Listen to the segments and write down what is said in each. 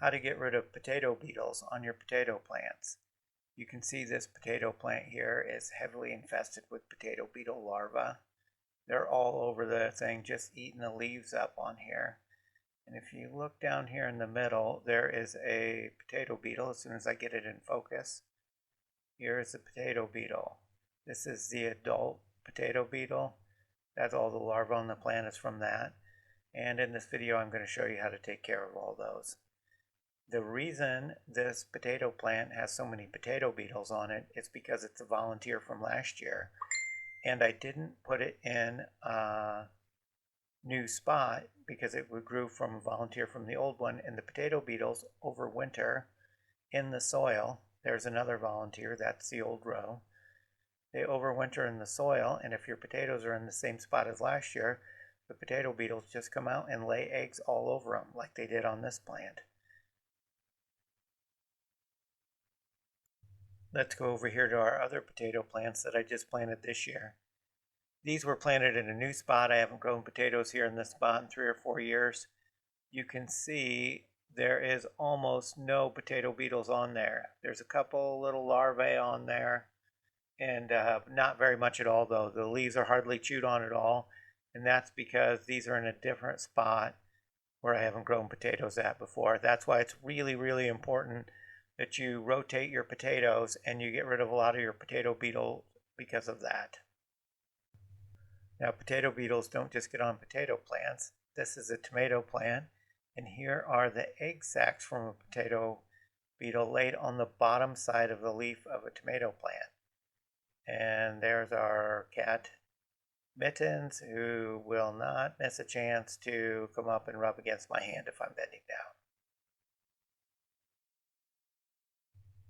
How to get rid of potato beetles on your potato plants. You can see this potato plant here is heavily infested with potato beetle larvae. They're all over the thing, just eating the leaves up on here. And if you look down here in the middle, there is a potato beetle as soon as I get it in focus. Here is the potato beetle. This is the adult potato beetle. That's all the larvae on the plant is from that. And in this video, I'm going to show you how to take care of all those. The reason this potato plant has so many potato beetles on it is because it's a volunteer from last year. And I didn't put it in a new spot because it grew from a volunteer from the old one, and the potato beetles overwinter in the soil. There's another volunteer, that's the old row. They overwinter in the soil, and if your potatoes are in the same spot as last year, the potato beetles just come out and lay eggs all over them like they did on this plant. Let's go over here to our other potato plants that I just planted this year. These were planted in a new spot. I haven't grown potatoes here in this spot in 3 or 4 years. You can see there is almost no potato beetles on there. There's a couple little larvae on there, and not very much at all though. The leaves are hardly chewed on at all, and that's because these are in a different spot where I haven't grown potatoes at before. That's why it's really, really important that you rotate your potatoes and you get rid of a lot of your potato beetles because of that. Now, potato beetles don't just get on potato plants. This is a tomato plant, and here are the egg sacs from a potato beetle laid on the bottom side of the leaf of a tomato plant. And there's our cat Mittens, who will not miss a chance to come up and rub against my hand if I'm bending down.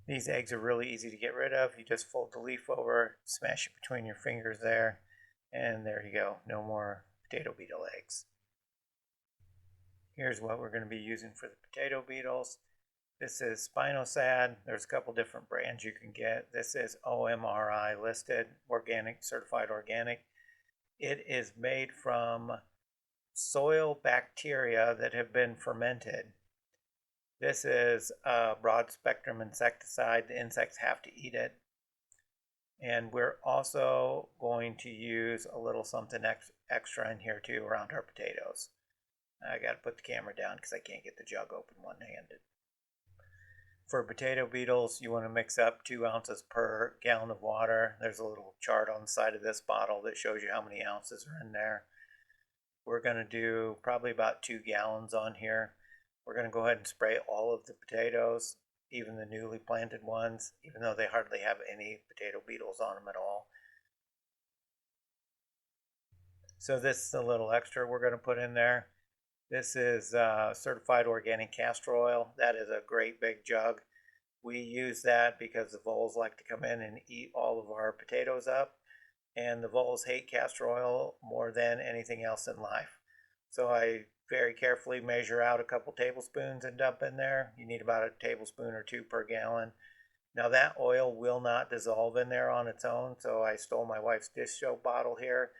These eggs are really easy to get rid of. You just fold the leaf over, smash it between your fingers there, and there you go. No more potato beetle eggs. Here's what we're going to be using for the potato beetles. This is Spinosad. There's a couple different brands you can get. This is OMRI listed, organic, certified organic. It is made from soil bacteria that have been fermented. This is a broad spectrum insecticide. The insects have to eat it. And we're also going to use a little something extra in here too around our potatoes. I got to put the camera down because I can't get the jug open one-handed. For potato beetles, you want to mix up 2 ounces per gallon of water. There's a little chart on the side of this bottle that shows you how many ounces are in there. We're going to do probably about 2 gallons on here. We're going to go ahead and spray all of the potatoes, even the newly planted ones, even though they hardly have any potato beetles on them at all. So this is a little extra we're going to put in there. This is certified organic castor oil. That is a great big jug. We use that because the voles like to come in and eat all of our potatoes up, and the voles hate castor oil more than anything else in life. So I very carefully measure out a couple tablespoons and dump in there. You need about a tablespoon or 2 per gallon. Now that oil will not dissolve in there on its own, so I stole my wife's dish soap bottle here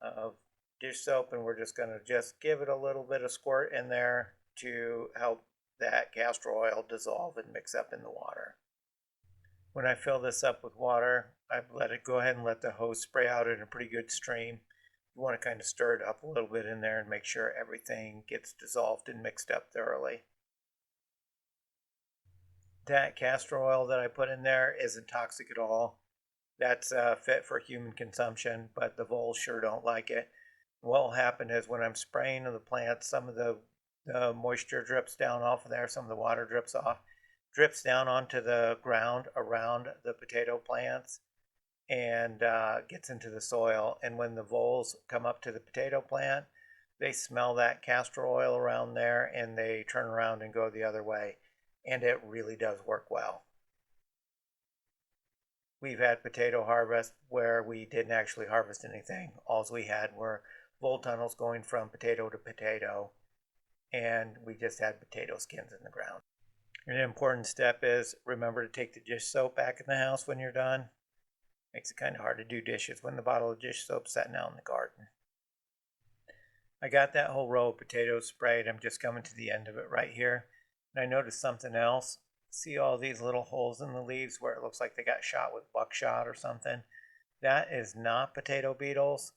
of dish soap, and we're just going to give it a little bit of squirt in there to help that castor oil dissolve and mix up in the water. When I fill this up with water, I let it go ahead and let the hose spray out in a pretty good stream. You want to kind of stir it up a little bit in there and make sure everything gets dissolved and mixed up thoroughly. That castor oil that I put in there isn't toxic at all. That's fit for human consumption, but the voles sure don't like it. What will happen is when I'm spraying the plants, some of the moisture drips down off of there, some of the water drips down onto the ground around the potato plants and gets into the soil. And when the voles come up to the potato plant, they smell that castor oil around there and they turn around and go the other way. And it really does work well. We've had potato harvest where we didn't actually harvest anything. All we had were vole tunnels going from potato to potato, and we just had potato skins in the ground. An important step is remember to take the dish soap back in the house when you're done. Makes it kind of hard to do dishes when the bottle of dish soap's sitting out in the garden. I got that whole row of potatoes sprayed. I'm just coming to the end of it right here. And I noticed something else. See all these little holes in the leaves where it looks like they got shot with buckshot or something? That is not potato beetles.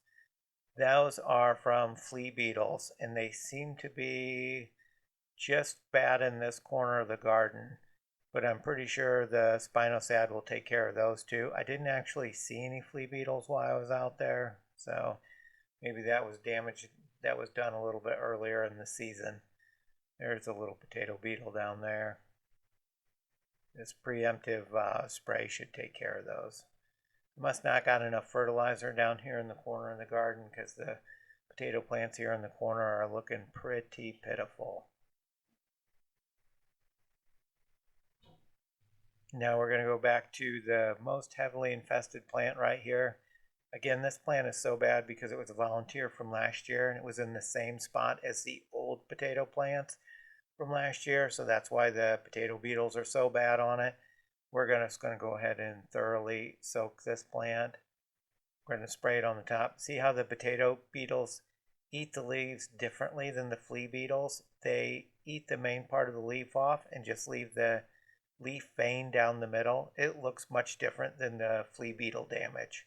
Those are from flea beetles, and they seem to be just bad in this corner of the garden. But I'm pretty sure the spinosad will take care of those too. I didn't actually see any flea beetles while I was out there, so maybe that was damage that was done a little bit earlier in the season. There's a little potato beetle down there. This preemptive spray should take care of those. Must not got enough fertilizer down here in the corner of the garden because the potato plants here in the corner are looking pretty pitiful. Now we're going to go back to the most heavily infested plant right here. Again, this plant is so bad because it was a volunteer from last year and it was in the same spot as the old potato plants from last year, so that's why the potato beetles are so bad on it. We're just going to go ahead and thoroughly soak this plant. We're going to spray it on the top. See how the potato beetles eat the leaves differently than the flea beetles? They eat the main part of the leaf off and just leave the leaf vein down the middle. It looks much different than the flea beetle damage.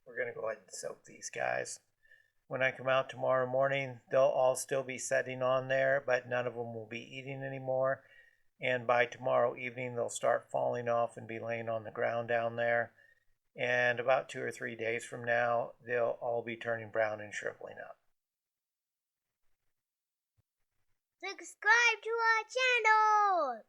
We're going to go ahead and soak these guys. When I come out tomorrow morning, they'll all still be setting on there, but none of them will be eating anymore. And by tomorrow evening, they'll start falling off and be laying on the ground down there. And about 2 or 3 days from now, they'll all be turning brown and shriveling up. Subscribe to our channel!